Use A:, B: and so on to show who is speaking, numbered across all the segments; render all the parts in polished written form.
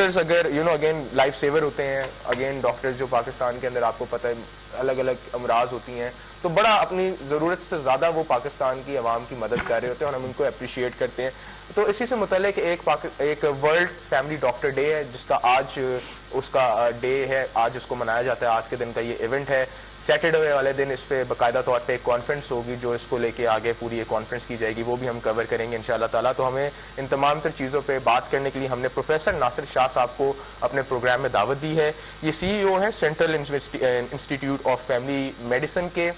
A: Doctors اگر again life sewer ہوتے ہیں. اگین ڈاکٹرز جو پاکستان کے اندر آپ کو پتہ ہے الگ الگ امراض ہوتی ہیں تو بڑا اپنی ضرورت سے زیادہ وہ پاکستان کی عوام کی مدد کر رہے ہوتے ہیں اور ہم ان کو اپریشیٹ کرتے ہیں. تو اسی سے متعلق ایک ورلڈ فیملی ڈاکٹر ڈے ہے جس کا آج اس کا ڈے ہے, آج اس کو منایا جاتا ہے. آج کے دن کا یہ ایونٹ ہے. سیٹرڈے والے دن اس پہ باقاعدہ طور پہ ایک کانفرنس ہوگی جو اس کو لے کے آگے پوری ایک کانفرنس کی جائے گی, وہ بھی ہم کور کریں گے انشاءاللہ تعالیٰ. تو ہمیں ان تمام تر چیزوں پہ بات کرنے کے لیے ہم نے پروفیسر ناصر شاہ صاحب کو اپنے پروگرام میں دعوت دی ہے. یہ CEO ہیں central institute of family medicine کے.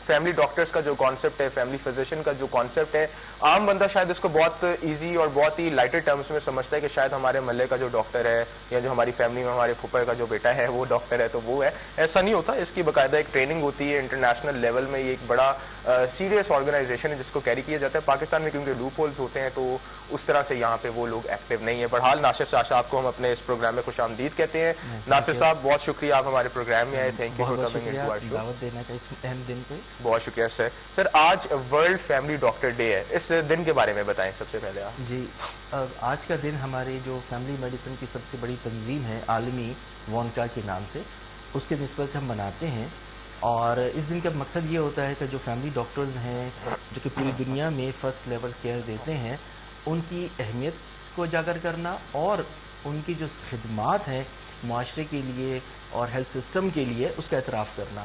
A: فیملی ڈاکٹرز کا جو کانسیپٹ ہے, فیملی فزیشین کا جو کانسیپٹ ہے, عام بندہ شاید اس کو بہت ایزی اور بہت ہی لائٹر ٹرمز میں سمجھتا ہے کہ شاید ہمارے محلے کا جو ڈاکٹر ہے یا جو ہماری فیملی میں ہمارے پھوپھا کا جو بیٹا ہے وہ ڈاکٹر ہے تو وہ ہے. ایسا نہیں ہوتا. اس کی باقاعدہ ایک ٹریننگ ہوتی ہے انٹرنیشنل لیول میں. یہ ایک بڑا سیریس آرگنائزیشن ہے جس کو کیری کیا جاتا ہے. پاکستان میں کیونکہ لوپ ہولز ہوتے ہیں تو اس طرح سے یہاں پہ وہ لوگ ایکٹیو نہیں ہیں. بہرحال ناصر شاہ صاحب کو ہم اپنے اس پروگرام میں خوش آمدید کہتے ہیں. ناصر صاحب بہت شکریہ, آپ ہمارے پروگرام میں آئے. Thank you for coming into our show.
B: دعوت دینے کا اس اہم دن پہ
A: بہت شکریہ سر. سر آج ورلڈ فیملی ڈاکٹر ڈے ہے, اس دن کے بارے میں بتائیں سب سے پہلے آپ.
B: جی, آج کا دن ہماری جو فیملی میڈیسن کی سب سے بڑی تنظیم ہے عالمی وانکا کے نام سے, اس کے نسبت سے ہم مناتے ہیں. اور اس دن کا مقصد یہ ہوتا ہے کہ جو فیملی ڈاکٹرز ہیں جو کہ پوری دنیا میں فرسٹ لیول کیئر دیتے ہیں ان کی اہمیت کو اجاگر کرنا اور ان کی جو خدمات ہیں معاشرے کے لیے اور ہیلتھ سسٹم کے لیے اس کا اعتراف کرنا.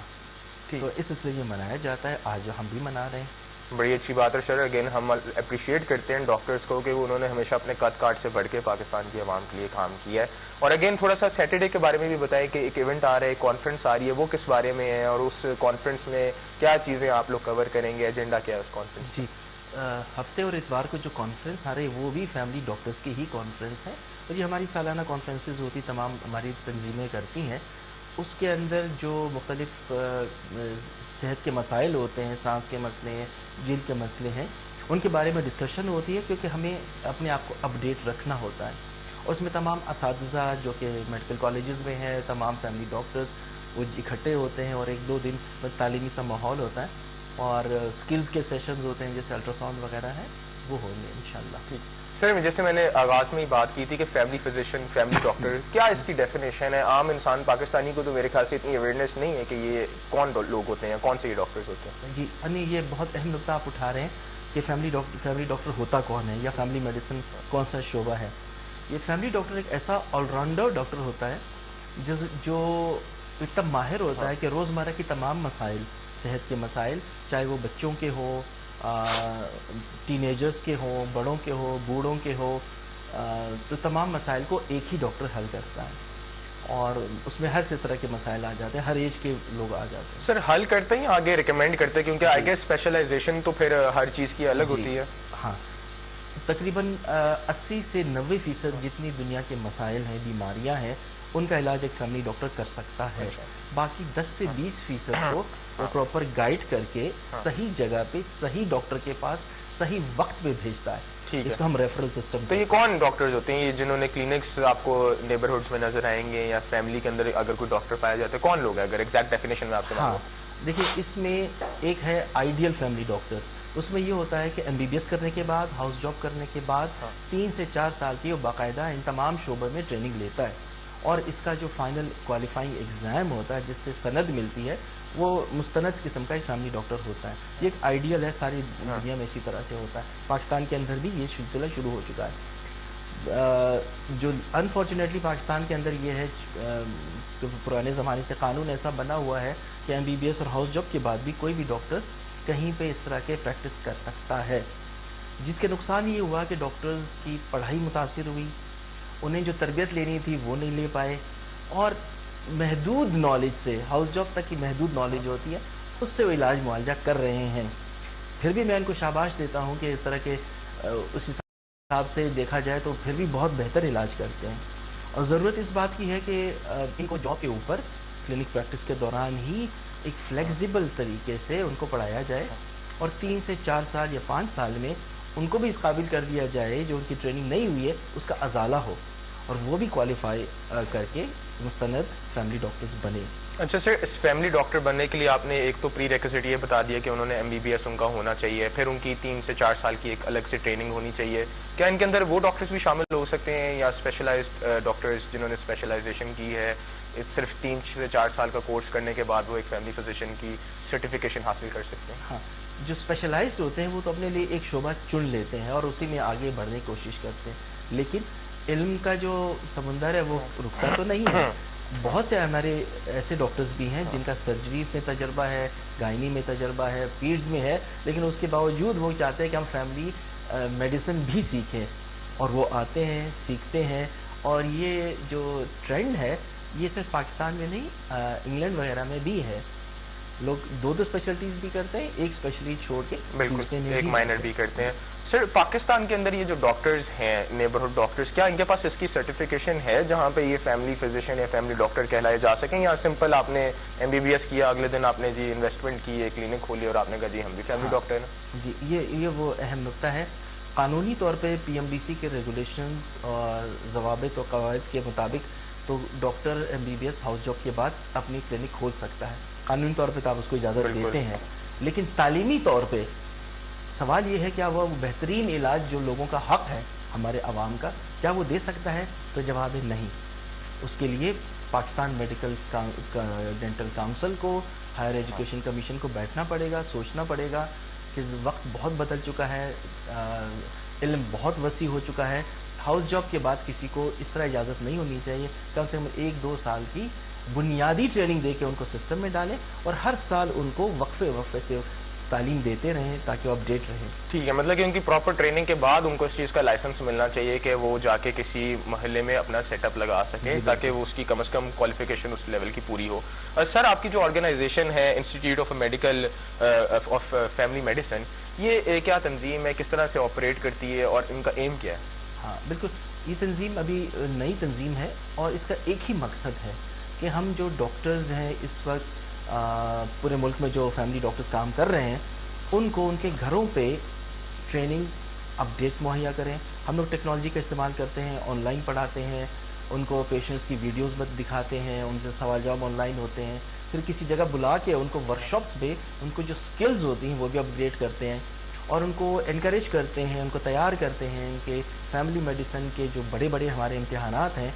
B: تو اس سلسلے میں منایا جاتا ہے. آج ہم بھی منا رہے ہیں.
A: بڑی اچھی بات ہے سر. اگین ہم اپریشیٹ کرتے ہیں ڈاکٹرز کو کہ انہوں نے ہمیشہ اپنے قد کاٹ سے بڑھ کے پاکستان کی عوام کے لیے کام کیا ہے. اور اگین تھوڑا سا سیٹرڈے کے بارے میں بھی بتائیں کہ ایک ایونٹ آ رہا ہے, ایک کانفرنس آ رہی ہے, وہ کس بارے میں ہے اور اس کانفرنس میں کیا چیزیں آپ لوگ کور کریں گے, ایجنڈا کیا ہے اس کانفرنس؟
B: جی, ہفتے اور اتوار کو جو کانفرنس آ رہی ہے وہ بھی فیملی ڈاکٹرز کی ہی کانفرنس ہے. اور یہ ہماری سالانہ کانفرنسز ہوتی تمام ہماری تنظیمیں کرتی ہیں. اس کے اندر جو مختلف صحت کے مسائل ہوتے ہیں, سانس کے مسئلے ہیں, جلد کے مسئلے ہیں, ان کے بارے میں ڈسکشن ہوتی ہے کیونکہ ہمیں اپنے آپ کو اپڈیٹ رکھنا ہوتا ہے. اور اس میں تمام اساتذہ جو کہ میڈیکل کالجز میں ہیں, تمام فیملی ڈاکٹرز وہ اکٹھے ہوتے ہیں اور ایک دو دن تعلیمی سا ماحول ہوتا ہے اور سکلز کے سیشنز ہوتے ہیں جیسے الٹرا ساؤنڈ وغیرہ ہے, وہ ہوں گے انشاءاللہ.
A: سر جیسے میں نے آغاز میں ہی بات کی تھی کہ فیملی فزیشین, فیملی ڈاکٹر, کیا اس کی ڈیفینیشن ہے؟ عام انسان پاکستانی کو تو میرے خیال سے اتنی اویئرنیس نہیں ہے کہ یہ کون لوگ ہوتے ہیں, کون سے یہ ڈاکٹرز ہوتے ہیں.
B: جی نہیں, یہ بہت اہم نقطہ آپ اٹھا رہے ہیں کہ فیملی ڈاکٹر ہوتا کون ہے یا فیملی میڈیسن کون سا شعبہ ہے. یہ فیملی ڈاکٹر ایک ایسا آل راؤنڈر ڈاکٹر ہوتا ہے جو اتنا ماہر ہوتا ہے کہ روزمرہ کی تمام مسائل, صحت کے مسائل, چاہے وہ بچوں کے ہوں, ٹین ایجرز کے ہوں, بڑوں کے ہوں, بوڑھوں کے ہوں, تو تمام مسائل کو ایک ہی ڈاکٹر حل کرتا ہے. اور اس میں ہر سے طرح کے مسائل آ جاتے ہیں, ہر ایج کے لوگ آ جاتے ہیں.
A: سر حل کرتے ہیں آگے ریکمینڈ کرتے ہیں کیونکہ آئی گیس اسپیشلائزیشن تو پھر ہر چیز کی الگ ہوتی ہے.
B: ہاں, تقریباً 80 سے 90% جتنی دنیا کے مسائل ہیں, بیماریاں ہیں, ان کا علاج ایک فیملی ڈاکٹر کر سکتا ہے. باقی 10 سے 20% کو وہ پراپر گائیڈ کر کے صحیح جگہ پہ صحیح ڈاکٹر کے پاس صحیح وقت پہ بھیجتا ہے. اس کو ہم ریفرل سسٹم.
A: تو یہ کون ڈاکٹرز ہوتے ہیں یہ جنہوں نے کلینکس آپ کو نیبرہڈس میں نظر آئیں گے یا فیملی کے اندر اگر کوئی ڈاکٹر پایا جاتا ہے, کون لوگ ہیں اگر ایگزیکٹ ڈیفینیشن میں آپ سے؟
B: ہاں دیکھیے, اس میں ایک ہے آئیڈیل فیملی ڈاکٹر. اس میں یہ ہوتا ہے کہ MBBS کرنے کے بعد, ہاؤس جاب کرنے کے بعد 3 سے 4 سال کی وہ باقاعدہ ان تمام شعبوں میں ٹریننگ لیتا ہے اور اس کا جو فائنل کوالیفائنگ ایگزام ہوتا ہے جس سے سند ملتی ہے وہ مستند قسم کا ایک فیملی ڈاکٹر ہوتا ہے. یہ ایک آئیڈیل ہے, ساری دنیا میں اسی طرح سے ہوتا ہے. پاکستان کے اندر بھی یہ سلسلہ شروع ہو چکا ہے. جو انفارچونیٹلی پاکستان کے اندر یہ ہے کہ پرانے زمانے سے قانون ایسا بنا ہوا ہے کہ MBBS اور ہاؤس جاب کے بعد بھی کوئی بھی ڈاکٹر کہیں پہ اس طرح کے پریکٹس کر سکتا ہے, جس کے نقصان یہ ہوا کہ ڈاکٹرز کی پڑھائی متاثر ہوئی, انہیں جو تربیت لینی تھی وہ نہیں لے پائے, اور محدود نالج سے, ہاؤس جاب تک کی محدود نالج ہوتی ہے, اس سے وہ علاج معالجہ کر رہے ہیں. پھر بھی میں ان کو شاباش دیتا ہوں کہ اس طرح کے اس حساب سے دیکھا جائے تو پھر بھی بہت بہتر علاج کرتے ہیں. اور ضرورت اس بات کی ہے کہ ان کو جاب کے اوپر کلینک پریکٹس کے دوران ہی ایک فلیکسیبل طریقے سے ان کو پڑھایا جائے اور 3 سے 4 سال یا 5 سال میں ان کو بھی اس قابل کر دیا جائے جو ان کی ٹریننگ نہیں ہوئی ہے اس کا ازالہ ہو, اور وہ بھی کوالیفائی کر کے مستند فیملی ڈاکٹرز بنے.
A: اچھا سر، اس فیملی ڈاکٹر بننے کے لیے آپ نے ایک تو پری ریکوزٹ یہ بتا دیا کہ انہوں نے MBBS ان کا ہونا چاہیے، پھر ان کی 3 سے 4 سال کی ایک الگ سے ٹریننگ ہونی چاہیے. کیا ان کے اندر وہ ڈاکٹرز بھی شامل ہو سکتے ہیں یا اسپیشلائزڈ ڈاکٹرز جنہوں نے اسپیشلائزیشن کی ہے صرف 3 سے 4 سال کا کورس کرنے کے بعد وہ ایک فیملی فزیشین کی سرٹیفکیشن حاصل کر سکتے ہیں؟
B: ہاں، جو اسپیشلائزڈ ہوتے ہیں وہ تو اپنے لیے ایک شعبہ چن لیتے ہیں اور اسی میں آگے بڑھنے کی کوشش کرتے ہیں، لیکن علم کا جو سمندر ہے وہ رکتا تو نہیں ہے. بہت سے ہمارے ایسے ڈاکٹرز بھی ہیں جن کا سرجریز میں تجربہ ہے، گائنی میں تجربہ ہے، پیڈز میں ہے، لیکن اس کے باوجود وہ چاہتے ہیں کہ ہم فیملی میڈیسن بھی سیکھیں، اور وہ آتے ہیں، سیکھتے ہیں. اور یہ جو ٹرینڈ ہے یہ صرف پاکستان میں نہیں، انگلینڈ وغیرہ میں بھی ہے. لوگ 2 اسپیشلٹیز بھی کرتے ہیں، ایک اسپیشلی چھوڑ کے
A: بالکل ایک مائنر بھی کرتے ہیں. سر، پاکستان کے اندر یہ جو ڈاکٹرز ہیں نیبرہڈ ڈاکٹرز، کیا ان کے پاس اس کی سرٹیفکیشن ہے جہاں پہ یہ فیملی فزیشین یا فیملی ڈاکٹر کہلائے جا سکیں، یا سمپل آپ نے MBBS کیا، اگلے دن آپ نے جی انویسٹمنٹ کی، ایک کلینک کھولی اور آپ نے کہا جی ہم بھی فیملی ڈاکٹر ہیں؟
B: جی، یہ وہ اہم نقطہ ہے. قانونی طور پہ PMDC کے ریگولیشنز اور ضوابط و قواعد کے مطابق تو ڈاکٹر MBBS ہاؤس جاب کے بعد اپنی کلینک کھول سکتا ہے. قانونی طور پہ تو آپ اس کو اجازت دیتے ہیں، لیکن تعلیمی طور پہ سوال یہ ہے کیا وہ بہترین علاج جو لوگوں کا حق ہے ہمارے عوام کا، کیا وہ دے سکتا ہے؟ تو جواب ہے نہیں. اس کے لیے پاکستان میڈیکل ڈینٹل کاؤنسل کو، ہائر ایجوکیشن کمیشن کو بیٹھنا پڑے گا، سوچنا پڑے گا کہ وقت بہت بدل چکا ہے، علم بہت وسیع ہو چکا ہے. ہاؤس جاب کے بعد کسی کو اس طرح اجازت نہیں ہونی چاہیے. کم سے کم 1-2 سال کی بنیادی ٹریننگ دے کے ان کو سسٹم میں ڈالیں اور ہر سال ان کو وقفے سے تعلیم دیتے رہیں تاکہ وہ اپڈیٹ رہیں.
A: ٹھیک ہے، مطلب کہ ان کی پراپر ٹریننگ کے بعد ان کو اس چیز کا لائسنس ملنا چاہیے کہ وہ جا کے کسی محلے میں اپنا سیٹ اپ لگا سکے تاکہ وہ اس کی کم از کم کوالیفیکیشن اس لیول کی پوری ہو. سر، آپ کی جو آرگنائزیشن ہے institute of medical of family medicine, یہ کیا تنظیم ہے، کس طرح سے آپریٹ کرتی ہے اور ان کا ایم کیا ہے؟
B: ہاں بالکل، یہ تنظیم ابھی نئی تنظیم ہے اور اس کا ایک ہی مقصد ہے کہ ہم جو ڈاکٹرز ہیں اس وقت پورے ملک میں جو فیملی ڈاکٹرز کام کر رہے ہیں ان کو ان کے گھروں پہ ٹریننگز اپڈیٹس مہیا کریں. ہم لوگ ٹیکنالوجی کا استعمال کرتے ہیں، آن لائن پڑھاتے ہیں، ان کو پیشنٹس کی ویڈیوز دکھاتے ہیں، ان سے سوال جواب آن لائن ہوتے ہیں، پھر کسی جگہ بلا کے ان کو ورکشاپس پہ ان کو جو سکلز ہوتی ہیں وہ بھی اپگریڈ کرتے ہیں اور ان کو انکریج کرتے ہیں، ان کو تیار کرتے ہیں کہ فیملی میڈیسن کے جو بڑے بڑے ہمارے امتحانات ہیں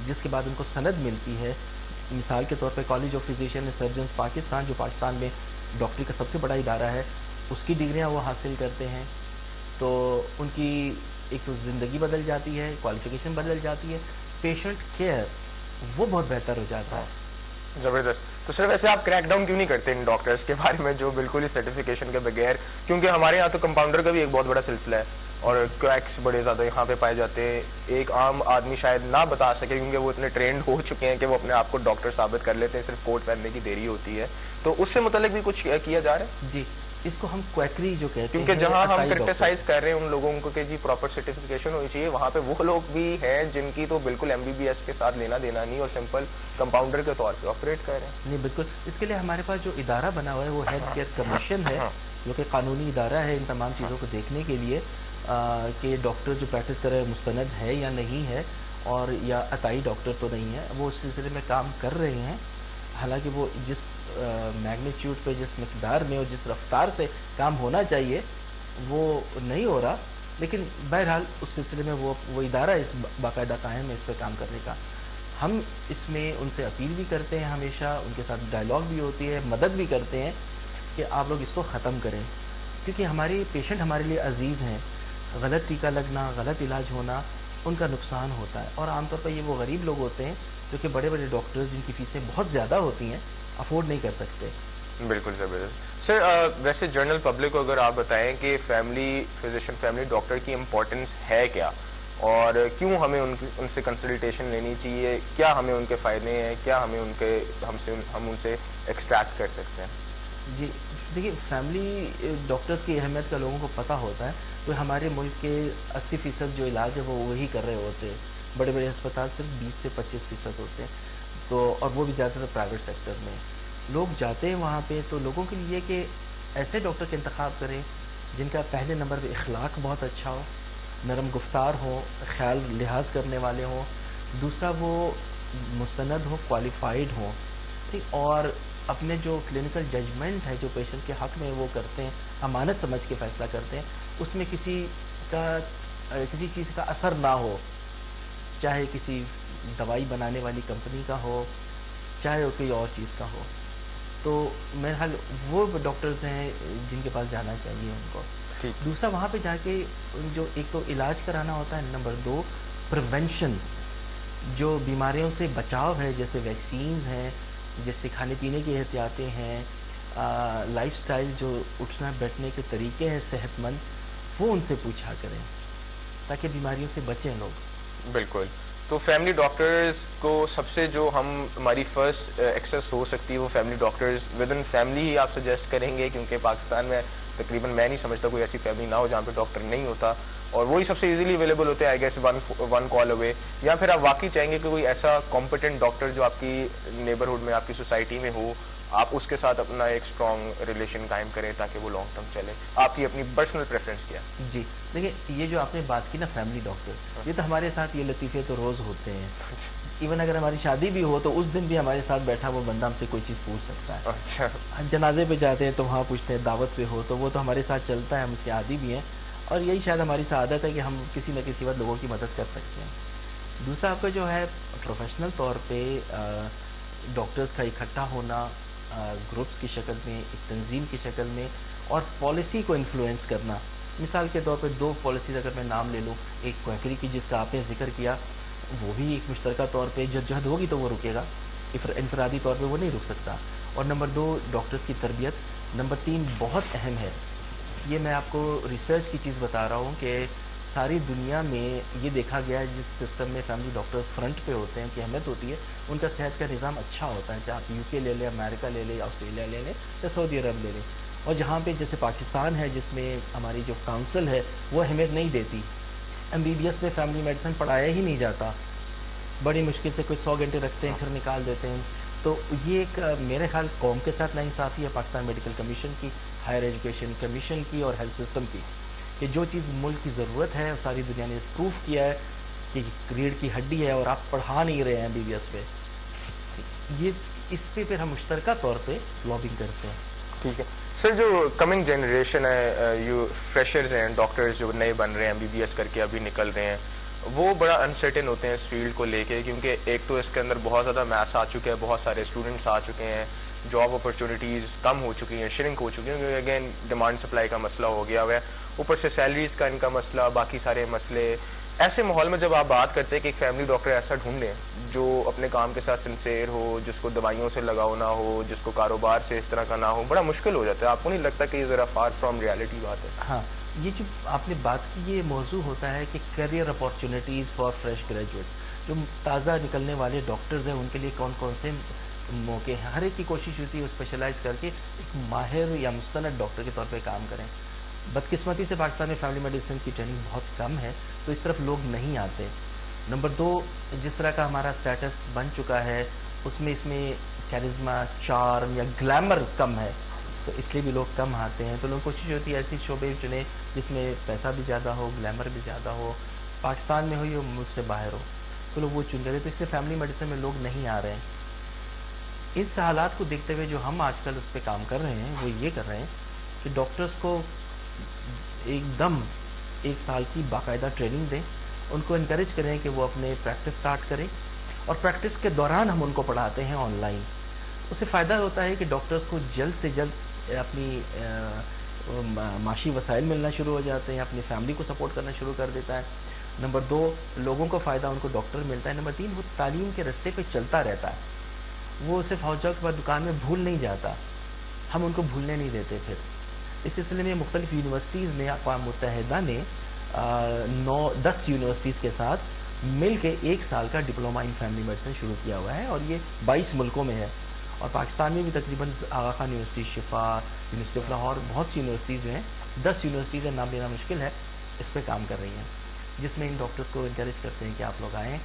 B: جس کے بعد ان کو سند ملتی ہے. مثال کے طور پہ college of physician and surgeons Pakistan, جو پاکستان میں ڈاکٹری کا سب سے بڑا ادارہ ہے، اس کی ڈگریاں وہ حاصل کرتے ہیں تو ان کی ایک تو زندگی بدل جاتی ہے، کوالیفیکیشن بدل جاتی ہے، پیشنٹ کیئر وہ بہت بہتر ہو جاتا ہے.
A: زبردست. تو صرف ایسے آپ کریک ڈاؤن کیوں نہیں کرتے ان ڈاکٹرز کے بارے میں جو بالکل ہی سرٹیفکیشن کے بغیر، کیونکہ ہمارے یہاں تو کمپاؤنڈر کا بھی ایک بہت بڑا سلسلہ ہے اور کریکس بڑے زیادہ یہاں پہ پائے جاتے ہیں. ایک عام آدمی شاید نہ بتا سکے کیونکہ وہ اتنے ٹرینڈ ہو چکے ہیں کہ وہ اپنے آپ کو ڈاکٹر ثابت کر لیتے ہیں، صرف کوٹ پہننے کی دیری ہوتی ہے. تو اس سے متعلق بھی کچھ کیا جا رہا ہے؟
B: جی، اس کو ہم کویکری جو کہتے ہیں،
A: کیونکہ جہاں ہم کرٹیسائز کر رہے ہیں ان لوگوں کو کہ جی پراپر سرٹیفکیشن ہونی چاہیے، وہاں پہ وہ لوگ بھی ہیں جن کی تو بالکل MBBS کے ساتھ لینا دینا نہیں اور سمپل کمپاؤنڈر کے طور پہ آپریٹ کر رہے ہیں.
B: نہیں بالکل، اس کے لیے ہمارے پاس جو ادارہ بنا ہوا ہے وہ ہیلتھ کیئر کمیشن ہے، جو کہ قانونی ادارہ ہے ان تمام چیزوں کو دیکھنے کے لیے کہ ڈاکٹر جو پریکٹس کر رہے ہیں مستند ہے یا نہیں ہے اور یا عطائی ڈاکٹر تو نہیں ہے. وہ اس سلسلے میں کام کر رہے ہیں، حالانکہ وہ جس میگنیچیوڈ پہ، جس مقدار میں اور جس رفتار سے کام ہونا چاہیے وہ نہیں ہو رہا، لیکن بہرحال اس سلسلے میں وہ ادارہ اس باقاعدہ قائم ہے اس پہ کام کرنے کا. ہم اس میں ان سے اپیل بھی کرتے ہیں، ہمیشہ ان کے ساتھ ڈائلاگ بھی ہوتی ہے، مدد بھی کرتے ہیں کہ آپ لوگ اس کو ختم کریں، کیونکہ ہمارے پیشنٹ ہمارے لیے عزیز ہیں. غلط ٹیکہ لگنا، غلط علاج ہونا ان کا نقصان ہوتا ہے اور عام طور پر یہ وہ غریب لوگ ہوتے ہیں جو کہ بڑے بڑے ڈاکٹرز جن کی فیسیں بہت زیادہ ہوتی ہیں افورڈ نہیں کر سکتے.
A: بالکل زبردست. سر، ویسے جنرل پبلک کو اگر آپ بتائیں کہ فیملی فزیشین، فیملی ڈاکٹر کی امپورٹنس ہے کیا اور کیوں ہمیں ان سے کنسلٹیشن لینی چاہیے، کیا ہمیں ان کے فائدے ہیں، کیا ہمیں ہم ان سے ایکسٹریکٹ کر سکتے ہیں؟
B: جی دیکھیے، فیملی ڈاکٹرز کی اہمیت کا لوگوں کو پتہ ہوتا ہے. تو ہمارے ملک کے 80% جو علاج ہے وہ وہی کر رہے ہوتے ہیں. بڑے بڑے ہسپتال صرف 20 سے 25% ہوتے ہیں تو، اور وہ بھی زیادہ تر پرائیویٹ سیکٹر میں. لوگ جاتے ہیں وہاں پہ تو لوگوں کے لیے کہ ایسے ڈاکٹر کا انتخاب کریں جن کا پہلے نمبر پہ اخلاق بہت اچھا ہو، نرم گفتار ہو، خیال لحاظ کرنے والے ہوں، دوسرا وہ مستند ہو، کوالیفائڈ ہوں، ٹھیک، اور اپنے جو کلینکل ججمنٹ ہے جو پیشنٹ کے حق میں وہ کرتے ہیں، امانت سمجھ کے فیصلہ کرتے ہیں، اس میں کسی چیز کا اثر نہ ہو، چاہے کسی دوائی بنانے والی کمپنی کا ہو، چاہے وہ کوئی اور چیز کا ہو. تو میرے خیال وہ ڈاکٹرز ہیں جن کے پاس جانا چاہیے ان کو. دوسرا وہاں پہ جا کے جو ایک تو علاج کرانا ہوتا ہے، نمبر 2 پریونشن، جو بیماریوں سے بچاؤ ہے، جیسے ویکسینز ہیں، جیسے کھانے پینے کی احتیاطیں ہیں، لائف سٹائل جو اٹھنا بیٹھنے کے طریقے ہیں صحت مند، وہ ان سے پوچھا کریں تاکہ بیماریوں سے بچیں لوگ.
A: بالکل. تو فیملی ڈاکٹرز کو سب سے جو ہماری فرسٹ ایکسیس ہو سکتی ہے وہ family doctors with in family ہی آپ سجیسٹ کریں گے، کیونکہ پاکستان میں تقریباً میں نہیں سمجھتا کوئی ایسی فیملی نہ ہو جہاں پہ ڈاکٹر نہیں ہوتا، اور وہی سب سے ایزیلی اویلیبل ہوتے ہیں، آئی گیس ون کال اوے. یا پھر آپ واقعی چاہیں گے کہ کوئی ایسا کمپیٹنٹ ڈاکٹر جو آپ کی نیبرہڈ میں، آپ کی سوسائٹی میں ہو، آپ اس کے ساتھ اپنا ایک اسٹرانگ ریلیشن قائم کریں تاکہ وہ لانگ ٹرم چلے. آپ کی اپنی پرسنل پریفرنس کیا؟
B: جی دیکھیں، یہ جو آپ نے بات کی نا فیملی ڈاکٹر، یہ تو ہمارے ساتھ یہ لطیفے تو روز ہوتے ہیں. ایون اگر ہماری شادی بھی ہو تو اس دن بھی ہمارے ساتھ بیٹھا وہ بندہ ہم سے کوئی چیز پوچھ سکتا ہے.
A: اچھا.
B: جنازے پہ جاتے ہیں تو وہاں پوچھتے ہیں، دعوت پہ ہو تو وہ تو ہمارے ساتھ چلتا ہے، ہم اس کے عادی بھی ہیں، اور یہی شاید ہماری سعادت ہے کہ ہم کسی نہ کسی وقت لوگوں کی مدد کر سکتے ہیں. دوسرا آپ کا جو ہے پروفیشنل طور پہ ڈاکٹرز کا اکٹھا ہونا گروپس کی شکل میں، ایک تنظیم کی شکل میں، اور پالیسی کو انفلوئنس کرنا. مثال کے طور پہ 2 پالیسیز اگر میں نام لے لوں، ایک کوئکری کی جس کا آپ نے ذکر کیا، وہ بھی ایک مشترکہ طور پہ جد ہوگی تو وہ رکے گا، انفرادی طور پہ وہ نہیں رک سکتا. اور نمبر 2 ڈاکٹرز کی تربیت. نمبر 3 بہت اہم ہے، یہ میں آپ کو ریسرچ کی چیز بتا رہا ہوں کہ ساری دنیا میں یہ دیکھا گیا ہے جس سسٹم میں فیملی ڈاکٹرز فرنٹ پہ ہوتے ہیں، کی اہمیت ہوتی ہے، ان کا صحت کا نظام اچھا ہوتا ہے، چاہے آپ UK لے لیں، امریکہ لے لیں، آسٹریلیا لے لیں، یا سعودی عرب لے لیں. اور جہاں پہ جیسے پاکستان ہے جس میں ہماری جو کاؤنسل ہے وہ اہمیت نہیں دیتی، MBBS میں فیملی میڈیسن پڑھایا ہی نہیں جاتا، بڑی مشکل سے کوئی 100 گھنٹے رکھتے ہیں پھر نکال دیتے ہیں. تو یہ ایک میرے خیال قوم کے ساتھ ناانصافی ہے، پاکستان میڈیکل کمیشن کی، ہائر ایجوکیشن کمیشن کی، اور ہیلتھ سسٹم کی، کہ جو چیز ملک کی ضرورت ہے ساری دنیا نے پروف کیا ہے کہ ریڑھ کی ہڈی ہے اور آپ پڑھا نہیں رہے ہیں MBBS پہ، یہ اس پہ پھر ہم مشترکہ طور پہ لابنگ کرتے ہیں.
A: ٹھیک ہے سر. جو کمنگ جنریشن ہے، یہ فریشرز ہیں، ڈاکٹرز جو نئے بن رہے ہیں، MBBS کر کے ابھی نکل رہے ہیں، وہ بڑا انسرٹن ہوتے ہیں اس فیلڈ کو لے کے، کیونکہ ایک تو اس کے اندر بہت زیادہ میتھس آ چکے ہیں، بہت سارے اسٹوڈنٹس آ چکے ہیں، جاب اپرچونیٹیز کم ہو چکی ہیں، شرنک ہو چکی ہیں، کیونکہ اگین ڈیمانڈ سپلائی کا مسئلہ ہو گیا ہوا ہے، اوپر سے سیلریز کا ان کا مسئلہ، باقی سارے مسئلے. ایسے ماحول میں جب آپ بات کرتے ہیں کہ ایک فیملی ڈاکٹر ایسا ڈھونڈیں جو اپنے کام کے ساتھ سنسیئر ہو، جس کو دوائیوں سے لگاؤ نہ ہو، جس کو کاروبار سے اس طرح کا نہ ہو، بڑا مشکل ہو جاتا ہے. آپ کو نہیں لگتا کہ یہ ذرا فار فرام ریالٹی بات ہے؟
B: ہاں، یہ جو آپ نے بات کی یہ موضوع ہوتا ہے کہ career opportunities for fresh graduates, جو تازہ نکلنے والے ڈاکٹرز ہیں ان کے لیے کون کون سے موقع ہیں. ہر ایک کی کوشش ہوتی ہے وہ اسپیشلائز کر کے ایک ماہر یا مستند ڈاکٹر کے طور پہ کام کریں. بدقسمتی سے پاکستان میں فیملی میڈیسن کی ٹریننگ بہت کم ہے، تو اس طرف لوگ نہیں آتے. نمبر 2 جس طرح کا ہمارا سٹیٹس بن چکا ہے اس میں کیرزما، چارم یا گلیمر کم ہے، تو اس لیے بھی لوگ کم آتے ہیں. تو لوگ کوشش ہوتی ہے ایسی شعبے چنیں جس میں پیسہ بھی زیادہ ہو، گلیمر بھی زیادہ ہو، پاکستان میں ہو یا ملک سے باہر ہو، تو لوگ وہ چن رہے ہیں. تو اس لیے فیملی میڈیسن میں لوگ نہیں آ رہے ہیں. اس حالات کو دیکھتے ہوئے جو ہم آج کل اس پہ کام کر رہے ہیں وہ یہ کر رہے ہیں کہ ڈاکٹرز کو ایک دم 1 سال کی باقاعدہ ٹریننگ دیں، ان کو انکریج کریں کہ وہ اپنے پریکٹس سٹارٹ کریں، اور پریکٹس کے دوران ہم ان کو پڑھاتے ہیں آن لائن. اس سے فائدہ ہوتا ہے کہ ڈاکٹرز کو جلد سے جلد اپنی معاشی وسائل ملنا شروع ہو جاتے ہیں، اپنی فیملی کو سپورٹ کرنا شروع کر دیتا ہے. نمبر 2 لوگوں کو فائدہ، ان کو ڈاکٹر ملتا ہے. نمبر 3 وہ تعلیم کے رستے پہ چلتا رہتا ہے، وہ صرف فوج کے بعد دکان میں بھول نہیں جاتا، ہم ان کو بھولنے نہیں دیتے. پھر اس سلسلے میں مختلف یونیورسٹیز نے، اقوام متحدہ نے 10 یونیورسٹیز کے ساتھ مل کے 1 سال کا ڈپلومہ ان فیملی میڈیسن شروع کیا ہوا ہے، اور یہ 22 ملکوں میں ہے. اور پاکستان میں بھی تقریباً آغا خان یونیورسٹی، شفا یونیورسٹی آف لاہور، بہت سی یونیورسٹیز جو ہیں، 10 یونیورسٹیز ہیں، نام لینا مشکل ہے، اس پہ کام کر رہی ہیں، جس میں ان ڈاکٹرز کو انکریج کرتے ہیں کہ آپ لوگ آئیں،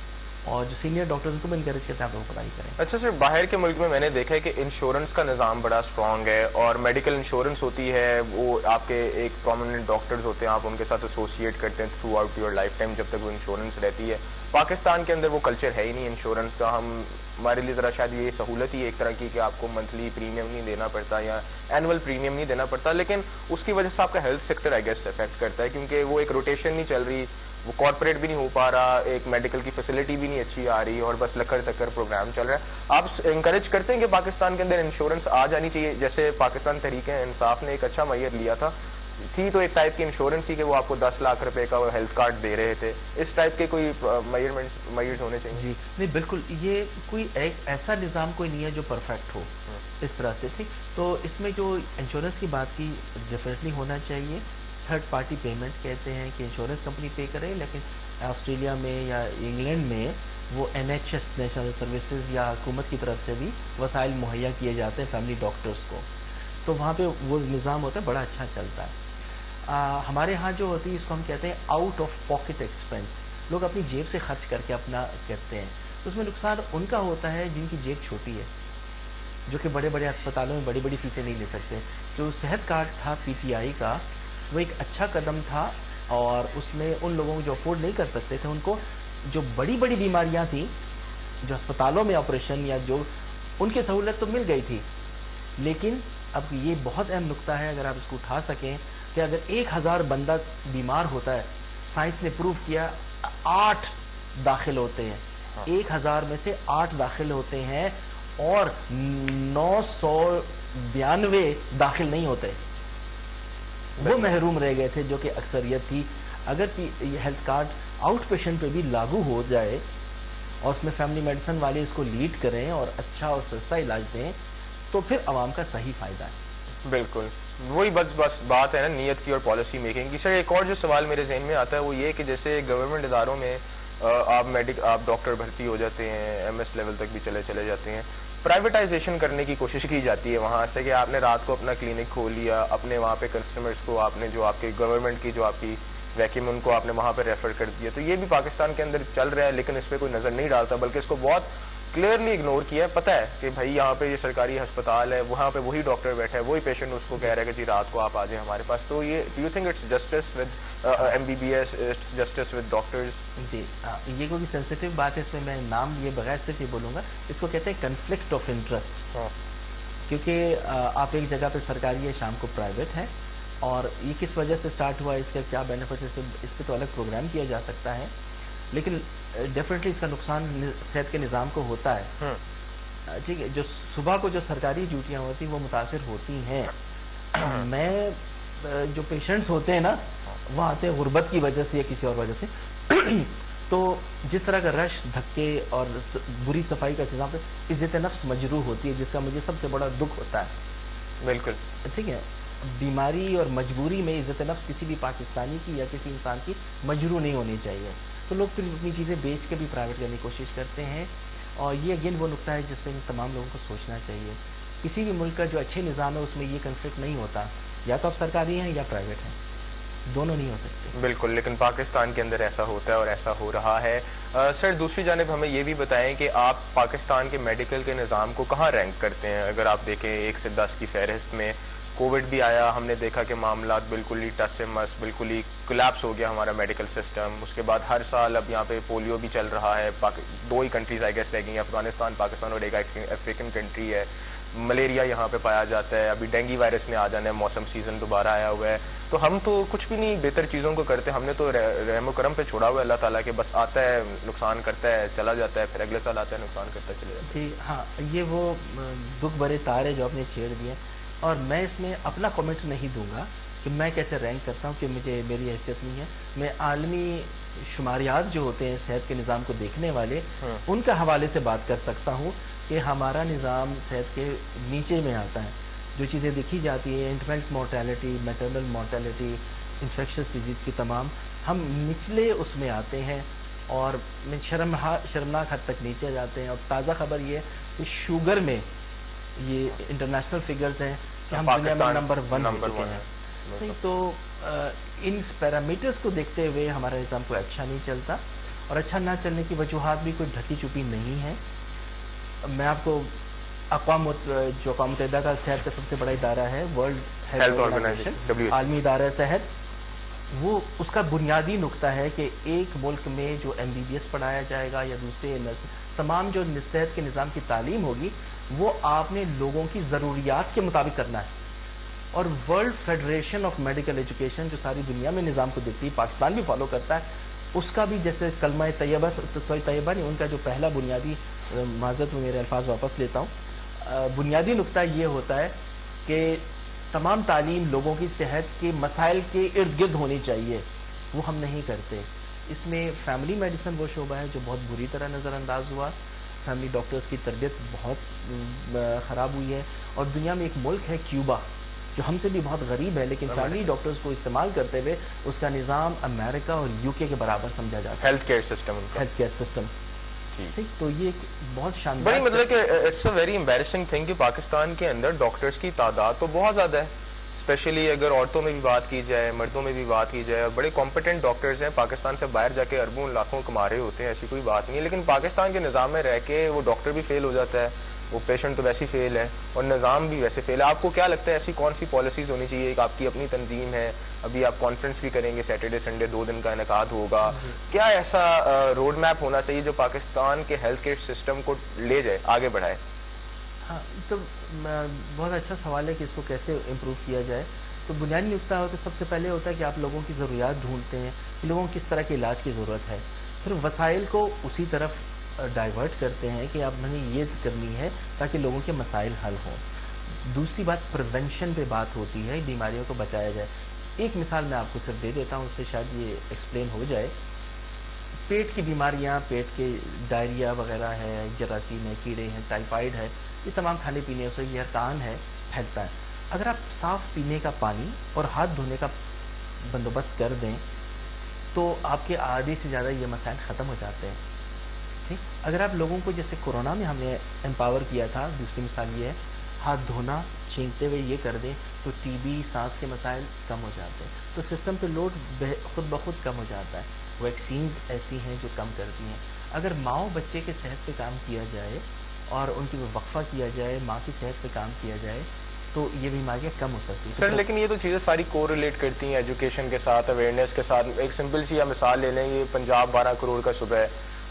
B: اور جو سینئر ڈاکٹر ان کو بھی انکریج کرتے ہیں آپ لوگ پڑھائی کریں.
A: اچھا سر، باہر کے ملک میں میں نے دیکھا ہے کہ انشورنس کا نظام بڑا اسٹرانگ ہے اور میڈیکل انشورنس ہوتی ہے، وہ آپ کے ایک پرومیننٹ ڈاکٹرز ہوتے ہیں، آپ ان کے ساتھ ایسوسیٹ کرتے ہیں through out your life time جب تک وہ انشورنس رہتی ہے. پاکستان کے اندر وہ کلچر ہے ہی نہیں انشورنس کا. ہمارے لیے ذرا شاید یہ سہولت ہی ایک طرح کی کہ آپ کو منتھلی پریمیم نہیں دینا پڑتا یا اینول پریمیم نہیں دینا پڑتا، لیکن اس کی وجہ سے آپ کا health sector I guess affect کرتا ہے کیونکہ وہ ایک روٹیشن نہیں چل رہی، وہ کارپوریٹ بھی نہیں ہو پا رہا، ایک میڈیکل کی فیسلٹی بھی نہیں اچھی آ رہی اور بس لکڑ تکڑ پروگرام چل رہا ہے. آپ انکریج کرتے ہیں کہ پاکستان کے اندر انشورنس آ جانی چاہیے؟ جیسے پاکستان تحریک انصاف نے ایک اچھا میئر لیا تھا، تھی تو ایک ٹائپ کی انشورنس ہی کہ وہ آپ کو 10 لاکھ روپے کا ہیلتھ کارڈ دے رہے تھے. اس ٹائپ کے کوئی میئرز ہونے چاہیے؟
B: جی نہیں بالکل، یہ کوئی ایک ایسا نظام کوئی نہیں ہے جو پرفیکٹ ہو اس طرح سے. ٹھیک، تو اس میں جو انشورنس کی بات کی ڈیفینیٹلی ہونا چاہیے. تھرڈ پارٹی پیمنٹ کہتے ہیں کہ انشورنس کمپنی پے کرے، لیکن آسٹریلیا میں یا انگلینڈ میں وہ NHS نیشنل سروسز یا حکومت کی طرف سے بھی وسائل مہیا کیے جاتے ہیں فیملی ڈاکٹرز کو، تو وہاں پہ وہ نظام ہوتا ہے، بڑا اچھا چلتا ہے. ہمارے ہاں جو ہوتی ہے اس کو ہم کہتے ہیں آؤٹ آف پاکٹ ایکسپینس، لوگ اپنی جیب سے خرچ کر کے اپنا کرتے ہیں. تو اس میں نقصان ان کا ہوتا ہے جن کی جیب چھوٹی ہے، جو کہ بڑے بڑے اسپتالوں میں بڑی بڑی فیسیں نہیں لے سکتے. جو صحت کارڈ تھا PTI کا، وہ ایک اچھا قدم تھا، اور اس میں ان لوگوں کو جو افورڈ نہیں کر سکتے تھے ان کو جو بڑی بڑی بیماریاں تھیں جو اسپتالوں میں آپریشن یا جو ان کی سہولت تو مل گئی تھی. لیکن اب یہ بہت اہم نقطہ ہے، اگر آپ اس کو اٹھا سکیں کہ اگر 1000 بندہ بیمار ہوتا ہے، سائنس نے پروف کیا 8 داخل ہوتے ہیں، 1000 میں سے 8 داخل ہوتے ہیں اور 992 داخل نہیں ہوتے، وہ محروم رہ گئے تھے جو کہ اکثریت تھی. اگر یہ ہیلتھ کارڈ آؤٹ پیشنٹ پہ بھی لاگو ہو جائے اور اس میں فیملی میڈیسن والے اس کو لیڈ کریں اور اچھا اور سستا علاج دیں تو پھر عوام کا صحیح فائدہ ہے.
A: بالکل وہی بس بات ہے نا نیت کی اور پالیسی میکنگ کی. سر ایک اور جو سوال میرے ذہن میں آتا ہے وہ یہ کہ جیسے گورنمنٹ اداروں میں آپ ڈاکٹر بھرتی ہو جاتے ہیں، MS لیول تک بھی چلے جاتے ہیں، پرائیویٹائزیشن کرنے کی کوشش کی جاتی ہے وہاں سے کہ آپ نے رات کو اپنا کلینک کھول لیا، اپنے وہاں پہ کسٹمرز کو آپ نے جو آپ کے گورنمنٹ کی جو آپ کی ویکیوم ان کو آپ نے وہاں پہ ریفر کر دیا. تو یہ بھی پاکستان کے اندر چل رہا ہے لیکن اس پہ کوئی نظر نہیں ڈالتا بلکہ اس کو بہت کلیئرلی اگنور کیا ہے. پتہ ہے کہ بھائی یہاں پہ یہ سرکاری ہسپتال ہے، وہاں پہ وہی ڈاکٹر بیٹھا ہے، وہی پیشنٹ اس کو کہہ رہا ہے کہ جی رات کو آپ آ جائیں ہمارے پاس. تو یہ do you think it's justice with MBBS، it's justice with doctors?
B: جی یہ کوئی سینسیٹیو بات ہے، اس میں میں نام یہ بغیر صرف یہ بولوں گا، اس کو کہتے ہیں کنفلکٹ آف انٹرسٹ. کیونکہ آپ ایک جگہ پہ سرکاری ہے، شام کو پرائیویٹ ہے، اور یہ کس وجہ سے سٹارٹ ہوا، اس کا کیا بینیفٹس، اس پہ تو الگ پروگرام کیا جا سکتا ہے. لیکن ڈیفینیٹلی اس کا نقصان صحت کے نظام کو ہوتا ہے. ٹھیک ہے، جو صبح کو جو سرکاری ڈیوٹیاں ہوتی ہیں وہ متاثر ہوتی ہیں. میں جو پیشنٹس ہوتے ہیں نا وہ آتے ہیں غربت کی وجہ سے یا کسی اور وجہ سے، تو جس طرح کا رش، دھکے اور بری صفائی کا انتظام پہ عزت نفس مجروح ہوتی ہے، جس کا مجھے سب سے بڑا دکھ ہوتا ہے.
A: بالکل
B: ٹھیک ہے، بیماری اور مجبوری میں عزت نفس کسی بھی پاکستانی کی یا کسی انسان کی مجروح نہیں ہونی چاہیے. تو لوگ پھر اپنی چیزیں بیچ کے بھی پرائیویٹ کرنے کی کوشش کرتے ہیں، اور یہ اگین وہ نقطہ ہے جس پہ تمام لوگوں کو سوچنا چاہیے. کسی بھی ملک کا جو اچھے نظام ہے اس میں یہ کنفلکٹ نہیں ہوتا، یا تو آپ سرکاری ہیں یا پرائیویٹ ہیں، دونوں نہیں ہو سکتے.
A: بالکل، لیکن پاکستان کے اندر ایسا ہوتا ہے اور ایسا ہو رہا ہے. سر دوسری جانب ہمیں یہ بھی بتائیں کہ آپ پاکستان کے میڈیکل کے نظام کو کہاں رینک کرتے ہیں؟ اگر آپ دیکھیں 1 سے 10 کی فہرست میں، کووڈ بھی آیا، ہم نے دیکھا کہ معاملات بالکل ہی ٹس سے مس، بالکل ہی کولیپس ہو گیا ہمارا میڈیکل سسٹم. اس کے بعد ہر سال اب یہاں پہ پولیو بھی چل رہا ہے. 2 ہی کنٹریز آئی گیس رہ گئی ہیں، افغانستان، پاکستان، اور ایک افریقن کنٹری ہے. ملیریا یہاں پہ پایا جاتا ہے. ابھی ڈینگی وائرس نے آ جانا ہے، موسم سیزن دوبارہ آیا ہوا ہے. تو ہم تو کچھ بھی نہیں بہتر چیزوں کو کرتے، ہم نے تو رحم و کرم پہ چھوڑا ہوا ہے اللہ تعالیٰ کے، بس آتا ہے نقصان کرتا ہے چلا جاتا ہے، پھر اگلے سال آتا ہے نقصان کرتا ہے چلے جاتا ہے.
B: جی ہاں، یہ وہ دکھ بھرے تار ہے جو آپ نے چھیڑ دیے، اور میں اس میں اپنا کمنٹ نہیں دوں گا کہ میں کیسے رینک کرتا ہوں، کہ مجھے میری حیثیت نہیں ہے. میں عالمی شماریات جو ہوتے ہیں صحت کے نظام کو دیکھنے والے، ان کا حوالے سے بات کر سکتا ہوں کہ ہمارا نظام صحت کے نیچے میں آتا ہے. جو چیزیں دیکھی جاتی ہیں، infinite mortality, maternal mortality, infectious disease کی تمام، ہم نچلے اس میں آتے ہیں، اور شرمناک حد تک نیچے جاتے ہیں. اور تازہ خبر یہ ہے کہ شوگر میں یہ انٹرنیشنل فگرز ہیں کہ ہم دنیا میں نمبر 1 ہو چکے ہیں. صحیح، تو ان پیرامیٹرز کو دیکھتے ہوئے ہمارا نظام کوئی اچھا نہیں چلتا. اور اچھا نہ چلنے کی وجوہات بھی کوئی ڈھکی چھپی نہیں ہیں. میں آپ کو جو اقوام متحدہ کا صحت کا سب سے بڑا ادارہ ہے ورلڈ ہیلتھ آرگنائزیشن، عالمی ادارہ صحت، وہ اس کا بنیادی نقطہ ہے کہ ایک ملک میں جو MBBS پڑھایا جائے گا یا دوسرے نرس، تمام جو صحت کے نظام کی تعلیم ہوگی وہ آپ نے لوگوں کی ضروریات کے مطابق کرنا ہے. اور world federation of medical education جو ساری دنیا میں نظام کو دیتی ہے، پاکستان بھی فالو کرتا ہے، اس کا بھی جیسے کلمہ طیبہ نہیں، ان کا جو پہلا بنیادی، معذرت میں میرے الفاظ واپس لیتا ہوں، بنیادی نقطہ یہ ہوتا ہے کہ تمام تعلیم لوگوں کی صحت کے مسائل کے ارد گرد ہونی چاہیے. وہ ہم نہیں کرتے. اس میں فیملی میڈیسن وہ شعبہ ہے جو بہت بری طرح نظر انداز ہوا. فیملی ڈاکٹرز کی تربیت بہت خراب ہوئی ہے. اور دنیا میں ایک ملک ہے کیوبا جو ہم سے بھی بہت غریب ہے، لیکن فیملی ڈاکٹرز کو استعمال کرتے ہوئے اس کا نظام امریکہ اور UK کے برابر سمجھا جاتا ہے.
A: ہیلتھ کیئر سسٹم
B: ٹھیک. تو یہ ایک بہت شاندار،
A: بڑی مطلب کہ it's a very embarrassing thing کہ پاکستان کے اندر ڈاکٹرز کی تعداد تو بہت زیادہ ہے، اسپیشلی اگر عورتوں میں بھی بات کی جائے، مردوں میں بھی بات کی جائے، اور بڑے کمپیٹنٹ ڈاکٹرز ہیں، پاکستان سے باہر جا کے اربوں لاکھوں کما رہے ہوتے ہیں، ایسی کوئی بات نہیں ہے. لیکن پاکستان کے نظام میں رہ کے وہ ڈاکٹر بھی فیل ہو جاتا ہے، وہ پیشنٹ تو ویسے فیل ہے اور نظام بھی ویسے فیل ہے. آپ کو کیا لگتا ہے ایسی کون سی پالیسیز ہونی چاہیے؟ ایک آپ کی اپنی تنظیم ہے، ابھی آپ کانفرنس بھی کریں گے، سیٹرڈے سنڈے 2 دن کا انعقاد ہوگا، کیا ایسا روڈ میپ ہونا چاہیے جو پاکستان کے ہیلتھ کیئر سسٹم کو لے جائے، آگے بڑھائے؟
B: ہاں، تو بہت اچھا سوال ہے کہ اس کو کیسے امپروو کیا جائے. تو بنیادی نقطہ ہوتا ہے، سب سے پہلے ہوتا ہے کہ آپ لوگوں کی ضروریات ڈھونڈتے ہیں کہ لوگوں کو کس طرح کے علاج کی ضرورت ہے، پھر وسائل کو اسی طرف ڈائیورٹ کرتے ہیں کہ آپ نے یہ کرنی ہے تاکہ لوگوں کے مسائل حل ہوں. دوسری بات پریونشن پہ بات ہوتی ہے، بیماریوں کو بچایا جائے. ایک مثال میں آپ کو صرف دے دیتا ہوں، اس سے شاید یہ ایکسپلین ہو جائے. پیٹ کی بیماریاں، پیٹ کے ڈائریا وغیرہ ہے، جراثیم ہے، کیڑے ہیں، ٹائیفائڈ ہے، یہ تمام کھانے پینے سے یہ کان ہے، پھیلتا ہے. اگر آپ صاف پینے کا پانی اور ہاتھ دھونے کا بندوبست کر دیں تو آپ کے آدھی سے زیادہ یہ مسائل ختم ہو جاتے ہیں. ٹھیک. اگر آپ لوگوں کو جیسے کورونا میں ہم نے امپاور کیا تھا، دوسری مثال یہ ہے ہاتھ دھونا چھینکتے ہوئے یہ کر دیں تو TB، سانس کے مسائل کم ہو جاتے ہیں. تو سسٹم پہ لوڈ خود بخود کم ہو جاتا ہے. ویکسینز ایسی ہیں جو کم کرتی ہیں. اگر ماں بچے کے صحت پہ کام کیا جائے اور ان کی وقفہ کیا جائے، ماں کی صحت پہ کام کیا جائے تو یہ بیماریاں کم ہو سکتی ہیں.
A: سر لیکن یہ تو چیزیں ساری کو ریلیٹ کرتی ہیں ایجوکیشن کے ساتھ، اویئرنیس کے ساتھ. ایک سمپل سی مثال لے لیں، یہ پنجاب 12 کروڑ کا صوبہ ہے،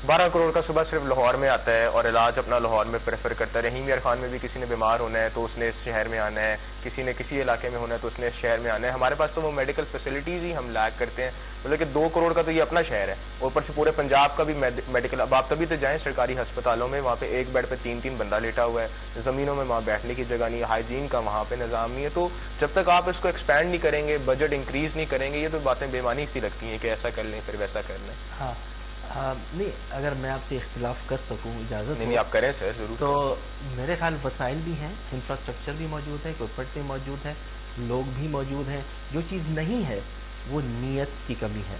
A: 12 کروڑ کا صوبہ صرف لاہور میں آتا ہے اور علاج اپنا لاہور میں پریفر کرتا ہے. رحیم یار خان میں بھی کسی نے بیمار ہونا ہے تو اس نے اس شہر میں آنا ہے، کسی نے کسی علاقے میں ہونا ہے تو اس نے اس شہر میں آنا ہے. ہمارے پاس تو وہ میڈیکل فیسلٹیز ہی ہم لیک کرتے ہیں. مطلب کہ 2 کروڑ کا تو یہ اپنا شہر ہے، اوپر سے پورے پنجاب کا بھی میڈیکل. اب آپ تبھی تو جائیں سرکاری ہسپتالوں میں، وہاں پہ ایک بیڈ پہ 3 بندہ لیٹا ہوا ہے، زمینوں میں وہاں بیٹھنے کی جگہ نہیں ہے، ہائیجین کا وہاں پہ نظام نہیں ہے. تو جب تک آپ اس کو ایکسپینڈ نہیں کریں گے، بجٹ انکریز نہیں کریں گے، یہ تو باتیں بے معنی سی لگتی ہیں کہ ایسا کر لیں پھر ویسا کر لیں.
B: ہاں نہیں، اگر میں آپ سے اختلاف کر سکوں، اجازت
A: نہیں آپ کریں سر ضرور.
B: تو میرے خیال وسائل بھی ہیں، انفراسٹرکچر بھی موجود ہے، اکوپمنٹ بھی موجود ہے، لوگ بھی موجود ہیں. جو چیز نہیں ہے وہ نیت کی کمی ہے.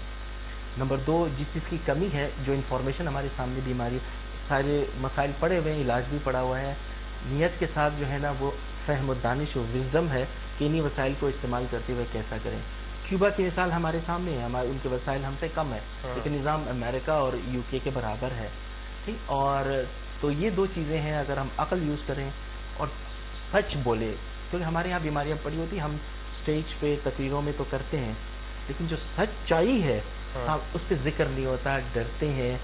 B: نمبر 2، جس چیز کی کمی ہے، جو انفارمیشن ہمارے سامنے بیماری سارے مسائل پڑے ہوئے ہیں، علاج بھی پڑا ہوا ہے، نیت کے ساتھ جو ہے نا وہ فہم و دانش و وزڈم ہے کہ انہی وسائل کو استعمال کرتے ہوئے کیسا کریں. کیوبا کی مثال ہمارے سامنے ہے، ان کے وسائل ہم سے کم ہے لیکن نظام امریکہ اور UK کے برابر ہے. ٹھیک. اور تو یہ 2 چیزیں ہیں، اگر ہم عقل یوز کریں اور سچ بولے، کیونکہ ہمارے یہاں بیماریاں پڑی ہوتی ہیں، ہم اسٹیج پہ تقریروں میں تو کرتے ہیں لیکن جو سچائی ہے اس پہ ذکر نہیں ہوتا، ڈرتے ہیں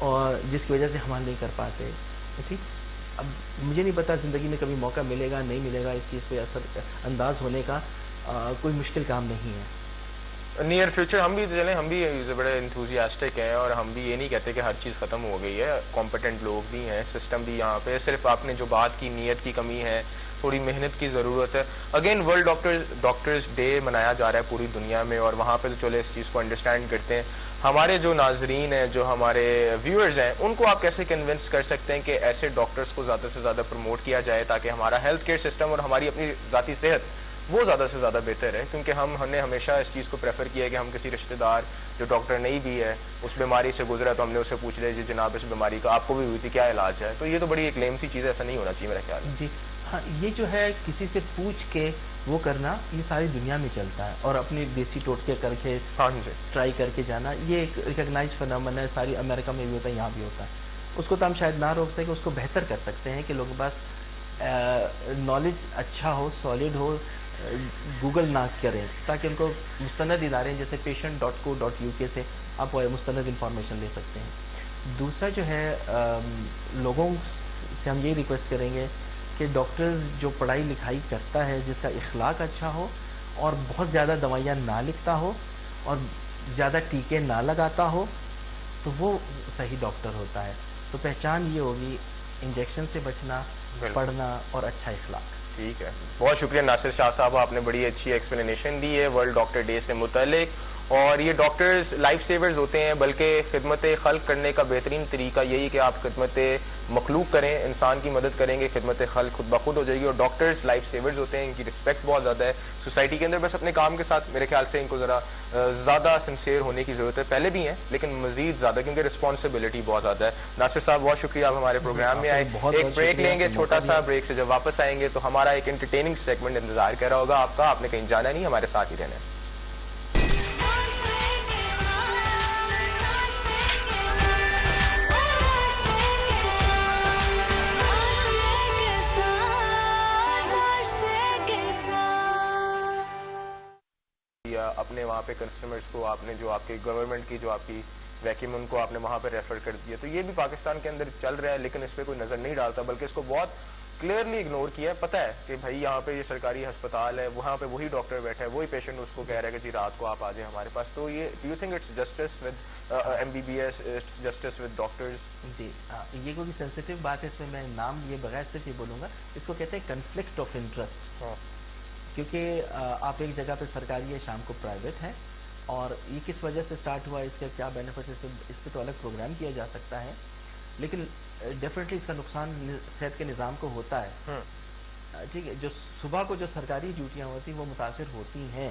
B: اور جس کی وجہ سے ہم نہیں کر پاتے. ٹھیک. اب مجھے نہیں پتا زندگی میں کبھی موقع ملے گا نہیں ملے گا اس چیز پہ اثر انداز ہونے کا. کوئی مشکل کام نہیں ہے.
A: نیئر فیوچر ہم بھی چلیں، ہم بھی بڑے انتھوزیاسٹک ہیں اور ہم بھی یہ نہیں کہتے کہ ہر چیز ختم ہو گئی ہے. کمپیٹنٹ لوگ بھی ہیں، سسٹم بھی یہاں پہ، صرف آپ نے جو بات کی نیت کی کمی ہے، تھوڑی محنت کی ضرورت ہے. اگین ورلڈ ڈاکٹرز ڈے منایا جا رہا ہے پوری دنیا میں اور وہاں پہ تو چلے اس چیز کو انڈرسٹینڈ کرتے ہیں. ہمارے جو ناظرین ہیں، جو ہمارے ویورز ہیں، ان کو آپ کیسے کنونس کر سکتے ہیں کہ ایسے ڈاکٹرز کو زیادہ سے زیادہ پروموٹ کیا جائے تاکہ ہمارا ہیلتھ کیئر سسٹم اور ہماری اپنی ذاتی صحت وہ زیادہ سے زیادہ بہتر ہے؟ کیونکہ ہم نے ہمیشہ اس چیز کو پریفر کیا ہے کہ ہم کسی رشتہ دار جو ڈاکٹر نہیں بھی ہے، اس بیماری سے گزرا تو ہم نے اسے پوچھ لیا جی جناب اس بیماری کا آپ کو بھی ہوئی تھی، کیا علاج ہے؟ تو یہ تو بڑی ایک لیم سی چیز ہے، ایسا نہیں ہونا چاہیے میرا خیال ہے.
B: جی ہاں یہ جو ہے کسی سے پوچھ کے وہ کرنا یہ ساری دنیا میں چلتا ہے، اور اپنی دیسی ٹوٹکے کر کے
A: ہاں جی
B: ٹرائی کر کے جانا یہ ایک ریکگنائز فنامن ہے، ساری امریکہ میں بھی ہوتا ہے، یہاں بھی ہوتا ہے. اس کو تو ہم شاید نہ روک سکیں، اس کو بہتر کر سکتے ہیں کہ لوگوں کے پاس نالج اچھا ہو، سالڈ ہو، گوگل نہ کریں تاکہ ان کو مستند ادارے جیسے patient.co.uk سے آپ مستند انفارمیشن لے سکتے ہیں. دوسرا جو ہے لوگوں سے ہم یہی ریکویسٹ کریں گے کہ ڈاکٹرز جو پڑھائی لکھائی کرتا ہے، جس کا اخلاق اچھا ہو اور بہت زیادہ دوائیاں نہ لکھتا ہو اور زیادہ ٹیکے نہ لگاتا ہو، تو وہ صحیح ڈاکٹر ہوتا ہے. تو پہچان یہ ہوگی انجیکشن سے بچنا، پڑھنا اور اچھا اخلاق.
A: ٹھیک ہے، بہت شکریہ ناصر شاہ صاحب، آپ نے بڑی اچھی ایکسپلینیشن دی ہے ورلڈ ڈاکٹر ڈے سے متعلق. اور یہ ڈاکٹرز لائف سیورز ہوتے ہیں، بلکہ خدمت خلق کرنے کا بہترین طریقہ یہی کہ آپ خدمت مخلوق کریں، انسان کی مدد کریں گے، خدمت خلق خود بخود ہو جائے گی. اور ڈاکٹرز لائف سیورز ہوتے ہیں، ان کی رسپیکٹ بہت زیادہ ہے سوسائٹی کے اندر. بس اپنے کام کے ساتھ میرے خیال سے ان کو ذرا زیادہ سنسیئر ہونے کی ضرورت ہے. پہلے بھی ہیں لیکن مزید زیادہ، کیونکہ رسپانسبلٹی بہت زیادہ ہے. ناصر صاحب بہت شکریہ، آپ ہمارے پروگرام میں آئے. ایک بریک لیں گے چھوٹا سا، بریک سے جب واپس آئیں گے تو ہمارا ایک انٹرٹیننگ سیگمنٹ انتظار کر رہا ہوگا آپ کا. آپ نے کہیں جانا نہیں، ہمارے ساتھ ہی رہنا ہے. اپنے وہاں پہ کسٹمرز کو آپ نے جو آپ کے گورنمنٹ کی جو آپ کی ویکیوم ان کو آپ نے وہاں پہ ریفر کر دیا، تو یہ بھی پاکستان کے اندر چل رہا ہے، لیکن اس پہ کوئی نظر نہیں ڈالتا، بلکہ اس کو بہت کلیئرلی اگنور کیا ہے. پتہ ہے کہ بھائی یہاں پہ یہ سرکاری ہسپتال ہے، وہاں پہ وہی ڈاکٹر بیٹھا ہے، وہی پیشنٹ اس کو کہہ رہا ہے کہ جی رات کو آپ آ جائیں ہمارے پاس. تو یہ do you think it's justice with MBBS، it's justice with doctors?
B: جی یہ کوئی سینسیٹیو بات ہے، اس میں میں نام لیے بغیر صرف یہ بولوں گا، اس کو کہتے ہیں کنفلکٹ آف انٹرسٹ. کیونکہ آپ ایک جگہ پہ سرکاری ہے، شام کو پرائیویٹ ہے، اور یہ کس وجہ سے سٹارٹ ہوا، اس کے کیا بینیفٹس، اس پہ تو الگ پروگرام کیا جا سکتا ہے. لیکن ڈیفینیٹلی اس کا نقصان صحت کے نظام کو ہوتا ہے. ٹھیک ہے، جو صبح کو جو سرکاری ڈیوٹیاں ہوتی ہیں وہ متاثر ہوتی ہیں.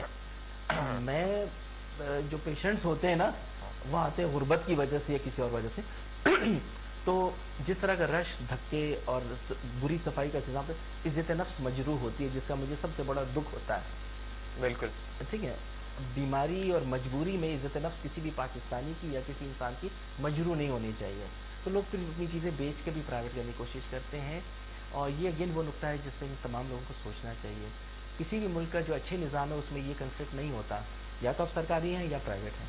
B: میں جو پیشنٹس ہوتے ہیں نا، وہ آتے ہیں غربت کی وجہ سے یا کسی اور وجہ سے. تو جس طرح کا رش، دھکے اور بری صفائی کا انتظام، عزت نفس مجروح ہوتی ہے، جس کا مجھے سب سے بڑا دکھ ہوتا ہے.
A: بالکل
B: ٹھیک ہے، بیماری اور مجبوری میں عزت نفس کسی بھی پاکستانی کی یا کسی انسان کی مجروح نہیں ہونی چاہیے. تو لوگ پھر اپنی چیزیں بیچ کے بھی پرائیویٹ کرنے کی کوشش کرتے ہیں، اور یہ اگین وہ نقطہ ہے جس پہ تمام لوگوں کو سوچنا چاہیے. کسی بھی ملک کا جو اچھے نظام ہے اس میں یہ کنفلکٹ نہیں ہوتا، یا تو آپ سرکاری ہیں یا پرائیویٹ ہیں،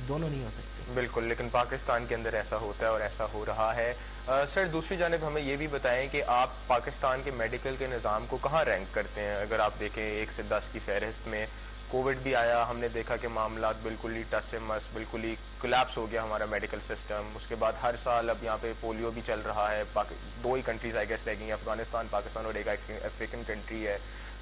B: دونوں نہیں ہو سکتے.
A: بالکل، لیکن پاکستان کے اندر ایسا ہوتا ہے اور ایسا ہو رہا ہے. سر دوسری جانب ہمیں یہ بھی بتائیں کہ آپ پاکستان کے میڈیکل کے نظام کو کہاں رینک کرتے ہیں؟ اگر آپ دیکھیں 1 سے 10 کی فہرست میں، کووڈ بھی آیا، ہم نے دیکھا کہ معاملات بالکل ہی ٹس سے مس، بالکل ہی کولیپس ہو گیا ہمارا میڈیکل سسٹم. اس کے بعد ہر سال اب یہاں پہ پولیو بھی چل رہا ہے. 2 ہی کنٹریز آئی گیس رہ گئی ہیں، افغانستان، پاکستان، اور ایک افریقن کنٹری ہے.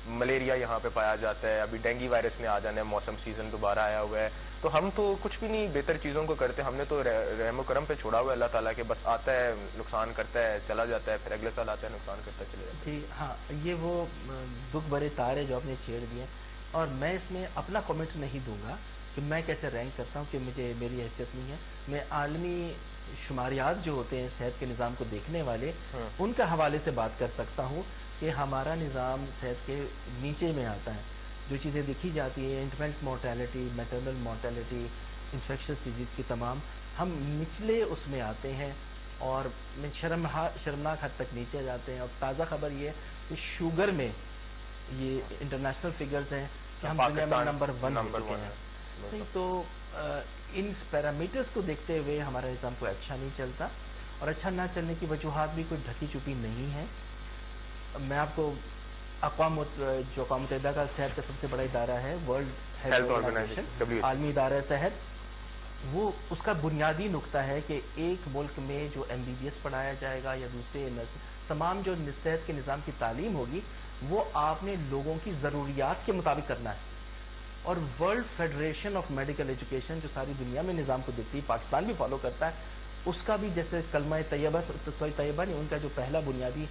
A: ملیریا یہاں پہ پایا جاتا ہے، ابھی ڈینگی وائرس نے آ جانا ہے، موسم سیزن دوبارہ آیا ہوا ہے. تو ہم تو کچھ بھی نہیں بہتر چیزوں کو کرتے، ہم نے تو رحم و کرم پہ چھوڑا ہوا ہے اللہ تعالیٰ کے، بس آتا ہے نقصان کرتا ہے چلا جاتا ہے، پھر اگلے سال آتا ہے نقصان کرتا چلے جاتا ہے.
B: جی ہاں، یہ وہ دکھ بھرے تارے جو آپ نے چھیڑ دیے، اور میں اس میں اپنا کمنٹ نہیں دوں گا کہ میں کیسے رینک کرتا ہوں، کہ مجھے میری حیثیت نہیں ہے. میں عالمی شماریات جو ہوتے ہیں صحت کے نظام کو دیکھنے والے، ان کا حوالے سے بات کر سکتا ہوں کہ ہمارا نظام صحت کے نیچے میں آتا ہے. جو چیزیں دیکھی جاتی ہیں، infinite mortality, maternal mortality, infectious disease کی تمام، ہم نچلے اس میں آتے ہیں، اور شرمناک حد تک نیچے جاتے ہیں. اور تازہ خبر یہ کہ شوگر میں یہ انٹرنیشنل فگرز ہیں کہ ہم دنیا میں نمبر 1 ہو چکے ہیں. تو ان پیرامیٹرز کو دیکھتے ہوئے ہمارا نظام کوئی اچھا نہیں چلتا، اور اچھا نہ چلنے کی وجوہات بھی کوئی ڈھکی چھپی نہیں ہے. میں آپ کو جو اقوام متحدہ کا صحت کا سب سے بڑا ادارہ ہے، ورلڈ ہیلتھ آرگنائزیشن، عالمی ادارہ صحت، وہ اس کا بنیادی نقطہ ہے کہ ایک ملک میں جو MBBS پڑھایا جائے گا یا دوسرے نرس، تمام جو صحت کے نظام کی تعلیم ہوگی وہ آپ نے لوگوں کی ضروریات کے مطابق کرنا ہے. اور world federation of medical education جو ساری دنیا میں نظام کو دیکھتی ہے، پاکستان بھی فالو کرتا ہے، اس کا بھی جیسے کلمہ طیبہ نہیں، ان کا جو پہلا بنیادی،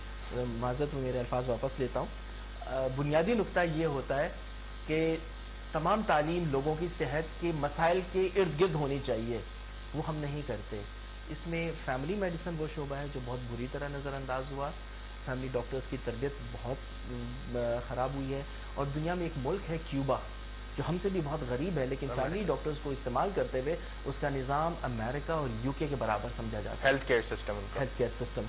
B: معذرت میں میرے الفاظ واپس لیتا ہوں، بنیادی نقطہ یہ ہوتا ہے کہ تمام تعلیم لوگوں کی صحت کے مسائل کے ارد گرد ہونی چاہیے. وہ ہم نہیں کرتے. اس میں فیملی میڈیسن وہ شعبہ ہے جو بہت بری طرح نظر انداز ہوا. فیملی ڈاکٹرز کی تربیت بہت خراب ہوئی ہے. اور دنیا میں ایک ملک ہے کیوبا جو ہم سے بھی بہت غریب ہے, لیکن فیملی ڈاکٹرز کو استعمال کرتے ہوئے اس کا نظام امریکہ اور یو کے برابر سمجھا جاتا ہے.
A: Health care system
B: health care system,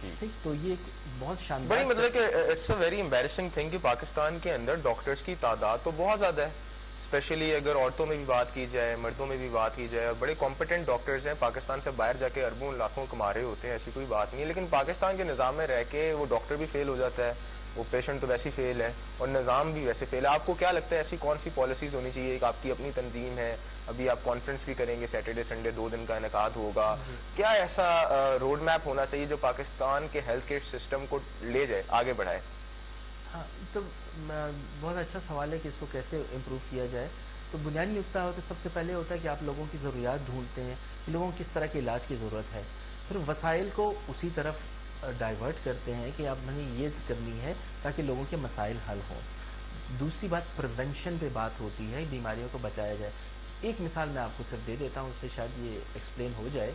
B: ٹھیک. تو یہ ایک بہت شاندار
A: بڑی مطلب کہ it's a very embarrassing thing کہ پاکستان کے اندر ڈاکٹرز کی تعداد تو بہت زیادہ ہے, اسپیشلی اگر عورتوں میں بھی بات کی جائے, مردوں میں بھی بات کی جائے. بڑے کمپیٹنٹ ڈاکٹرز ہیں, پاکستان سے باہر جا کے اربوں لاکھوں کما رہے ہوتے ہیں, ایسی کوئی بات نہیں ہے. لیکن پاکستان کے نظام میں رہ کے وہ ڈاکٹر بھی فیل ہو جاتا ہے, وہ پیشنٹ تو ویسے فیل ہے اور نظام بھی ویسے فیل ہے. آپ کو کیا لگتا ہے ایسی کون سی پالیسیز ہونی چاہیے؟ ایک آپ کی اپنی تنظیم ہے, ابھی آپ کانفرنس بھی کریں گے, سیٹرڈے سنڈے 2 دن کا انعقاد ہوگا. کیا ایسا روڈ میپ ہونا چاہیے جو پاکستان کے ہیلتھ کیئر سسٹم کو لے جائے, آگے بڑھائے؟
B: ہاں, تو بہت اچھا سوال ہے کہ اس کو کیسے امپروو کیا جائے. تو بنیادی نکتہ ہوتا ہے, سب سے پہلے ہوتا ہے کہ آپ لوگوں کی ضروریات ڈھونڈتے ہیں, لوگوں کو کس طرح کے علاج کی ضرورت ہے, پھر وسائل کو اسی طرف ڈائیورٹ کرتے ہیں کہ آپ نے یہ کرنی ہے تاکہ لوگوں کے مسائل حل ہوں. دوسری بات پریونشن پہ بات ہوتی ہے, بیماریوں کو بچایا جائے. ایک مثال میں آپ کو صرف دے دیتا ہوں, اس سے شاید یہ ایکسپلین ہو جائے.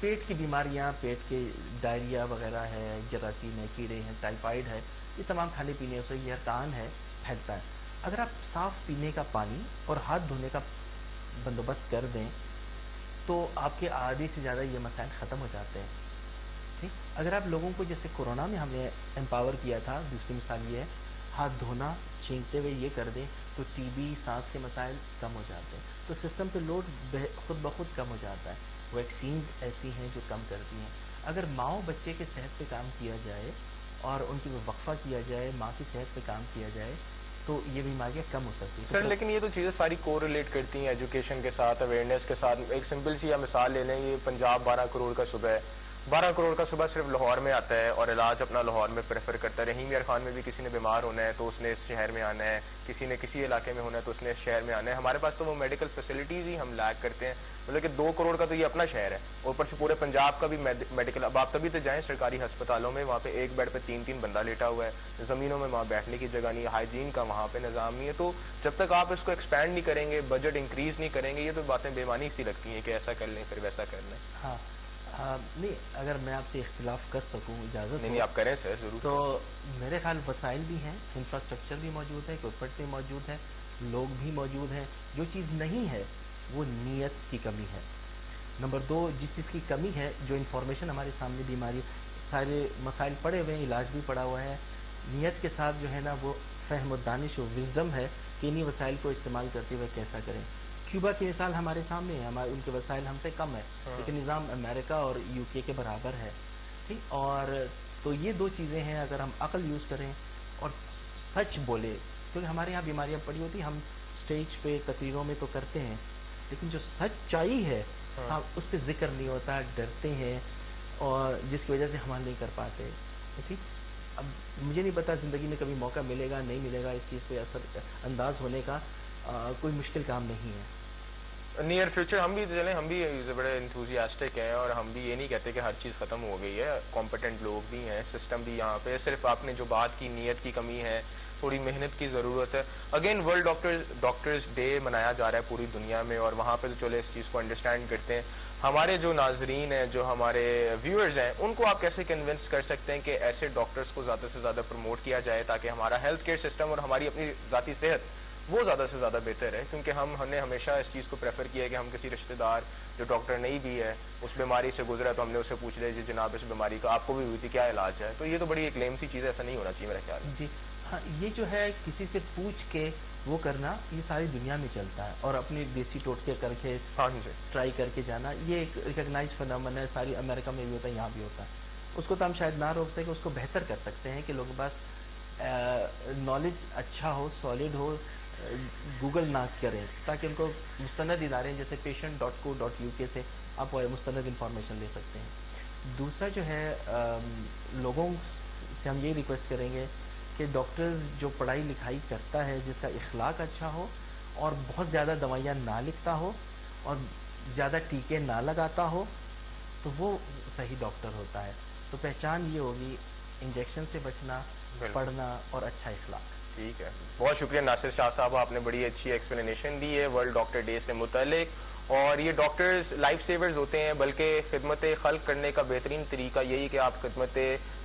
B: پیٹ کی بیماریاں, پیٹ کے ڈائریا وغیرہ ہے, جراثیم ہے, کیڑے ہیں, ٹائیفائڈ ہے, یہ تمام کھانے پینے سے یہ ارتان ہے, پھیلتا ہے. اگر آپ صاف پینے کا پانی اور ہاتھ دھونے کا بندوبست کر دیں تو آپ کے آدھی سے زیادہ یہ مسائل ختم ہو جاتے ہیں. ٹھیک, اگر آپ لوگوں کو جیسے کورونا میں ہم نے امپاور کیا تھا, دوسری مثال یہ ہے ہاتھ دھونا چھینکتے ہوئے یہ کر دیں تو ٹی بی, سانس کے مسائل کم ہو جاتے ہیں. تو سسٹم پہ لوڈ خود بخود کم ہو جاتا ہے. ویکسینز ایسی ہیں جو کم کرتی ہیں. اگر ماں بچے کے صحت پہ کام کیا جائے اور ان کی وقفہ کیا جائے, ماں کی صحت پہ کام کیا جائے تو یہ بیماریاں کم ہو سکتی ہیں.
A: سر لیکن یہ تو چیزیں ساری کو ریلیٹ کرتی ہیں ایجوکیشن کے ساتھ, اویئرنیس کے ساتھ. ایک سمپل سی مثال لے لیں, یہ پنجاب 12 کروڑ کا صوبہ ہے, 12 کروڑ کا صوبہ صرف لاہور میں آتا ہے اور علاج اپنا لاہور میں پریفر کرتا ہے. رحیم یار خان میں بھی کسی نے بیمار ہونا ہے تو اس نے اس شہر میں آنا ہے, کسی نے کسی علاقے میں ہونا ہے تو اس نے اس شہر میں آنا ہے. ہمارے پاس تو وہ میڈیکل فیسلٹیز ہی ہم لیک کرتے ہیں. مطلب کہ 2 کروڑ کا تو یہ اپنا شہر ہے, اوپر سے پورے پنجاب کا بھی میڈیکل. اب آپ تبھی تو جائیں سرکاری ہسپتالوں میں, وہاں پہ ایک بیڈ پہ 3 بندہ لیٹا ہوا ہے, زمینوں میں وہاں بیٹھنے کی جگہ نہیں, ہائیجین کا وہاں پہ نظام نہیں ہے. تو جب تک آپ اس کو ایکسپینڈ نہیں کریں گے, بجٹ انکریز نہیں کریں گے, یہ تو باتیں بےمانی سی لگتی ہیں کہ ایسا کر لیں پھر ویسا کر لیں.
B: ہاں, نہیں, اگر میں آپ سے اختلاف کر سکوں, اجازت
A: نہیں, آپ کریں سر ضرور.
B: تو میرے خیال وسائل بھی ہیں, انفراسٹرکچر بھی موجود ہے, اکوپمنٹ بھی موجود ہے, لوگ بھی موجود ہیں. جو چیز نہیں ہے وہ نیت کی کمی ہے. نمبر 2, جس چیز کی کمی ہے, جو انفارمیشن ہمارے سامنے بیماری سارے مسائل پڑے ہوئے ہیں, علاج بھی پڑا ہوا ہے, نیت کے ساتھ جو ہے نا وہ فہم و دانش و وزڈم ہے کہ انہی وسائل کو استعمال کرتے ہوئے کیسا کریں. کیوبا کی مثال ہمارے سامنے ہے, ان کے وسائل ہم سے کم ہے لیکن نظام امریکہ اور یو کے برابر ہے. ٹھیک, اور تو یہ 2 چیزیں ہیں. اگر ہم عقل یوز کریں اور سچ بولے, کیونکہ ہمارے یہاں بیماریاں پڑی ہوتی, ہم اسٹیج پہ تقریروں میں تو کرتے ہیں لیکن جو سچائی ہے اس پہ ذکر نہیں ہوتا, ڈرتے ہیں اور جس کی وجہ سے ہم نہیں کر پاتے. ٹھیک, اب مجھے نہیں پتا زندگی میں کبھی موقع ملے گا نہیں ملے گا اس چیز پہ اثر انداز ہونے کا. کوئی مشکل کام نہیں ہے.
A: نیئر فیوچر ہم بھی چلیں, ہم بھی بڑے انتھوزیاسٹک ہیں اور ہم بھی یہ نہیں کہتے کہ ہر چیز ختم ہو گئی ہے. کمپیٹنٹ لوگ بھی ہیں, سسٹم بھی یہاں پہ, صرف آپ نے جو بات کی نیت کی کمی ہے, تھوڑی محنت کی ضرورت ہے. اگین ورلڈ ڈاکٹرز ڈے منایا جا رہا ہے پوری دنیا میں اور وہاں پہ تو چلے اس چیز کو انڈرسٹینڈ کرتے ہیں. ہمارے جو ناظرین ہیں, جو ہمارے ویورز ہیں, ان کو آپ کیسے کنونس کر سکتے ہیں کہ ایسے ڈاکٹرز کو زیادہ سے زیادہ پروموٹ کیا جائے تاکہ ہمارا ہیلتھ کیئر سسٹم اور ہماری اپنی ذاتی صحت وہ زیادہ سے زیادہ بہتر ہے؟ کیونکہ ہم نے ہمیشہ اس چیز کو پریفر کیا ہے کہ ہم کسی رشتہ دار جو ڈاکٹر نہیں بھی ہے, اس بیماری سے گزرا تو ہم نے اسے پوچھ لیا جی جناب اس بیماری کا آپ کو بھی ہوئی تھی, کیا علاج ہے؟ تو یہ تو بڑی ایک لیم سی چیز ہے, ایسا نہیں ہونا چاہیے میرا خیال ہے.
B: جی ہاں, یہ جو ہے کسی سے پوچھ کے وہ کرنا, یہ ساری دنیا میں چلتا ہے, اور اپنے دیسی ٹوٹکے کر کے ٹرائی کر کے جانا, یہ ایک ریکگنائز فنامن ہے. ساری امریکہ میں بھی ہوتا ہے, یہاں بھی ہوتا ہے. اس کو تو ہم شاید نہ روک سکیں, اس کو بہتر کر سکتے ہیں کہ لوگوں کے پاس نالج اچھا ہو, سالڈ ہو, گوگل نہ کریں تاکہ ان کو مستند ادارے جیسے patient.co.uk سے آپ مستند انفارمیشن لے سکتے ہیں. دوسرا جو ہے, لوگوں سے ہم یہ ریکویسٹ کریں گے کہ ڈاکٹرز جو پڑھائی لکھائی کرتا ہے, جس کا اخلاق اچھا ہو اور بہت زیادہ دوائیاں نہ لکھتا ہو اور زیادہ ٹیکے نہ لگاتا ہو, تو وہ صحیح ڈاکٹر ہوتا ہے. تو پہچان یہ ہوگی انجیکشن سے بچنا, پڑھنا اور اچھا اخلاق.
A: ٹھیک ہے, بہت شکریہ ناصر شاہ صاحب, آپ نے بڑی اچھی ایکسپلینیشن دی ہے ورلڈ ڈاکٹر ڈے سے متعلق. اور یہ ڈاکٹرز لائف سیورز ہوتے ہیں، بلکہ خدمت خلق کرنے کا بہترین طریقہ یہی کہ آپ خدمت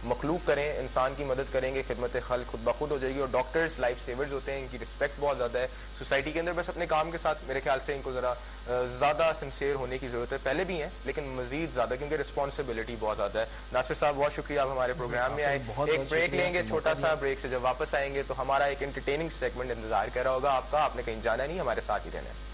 A: مخلوق کریں، انسان کی مدد کریں گے، خدمت خلق خود بخود ہو جائے گی. اور ڈاکٹرز لائف سیورز ہوتے ہیں، ان کی رسپیکٹ بہت زیادہ ہے سوسائٹی کے اندر. بس اپنے کام کے ساتھ میرے خیال سے ان کو ذرا زیادہ سنسیئر ہونے کی ضرورت ہے. پہلے بھی ہیں لیکن مزید زیادہ، کیونکہ رسپانسبلٹی بہت زیادہ ہے. ناصر صاحب بہت شکریہ، آپ ہمارے پروگرام میں آئے. ایک بریک لیں گے چھوٹا سا، بریک سے جب واپس آئیں گے تو ہمارا ایک انٹرٹیننگ سیگمنٹ انتظار کر رہا ہوگا آپ کا. آپ نے کہیں جانا نہیں، ہمارے ساتھ ہی رہنا ہے.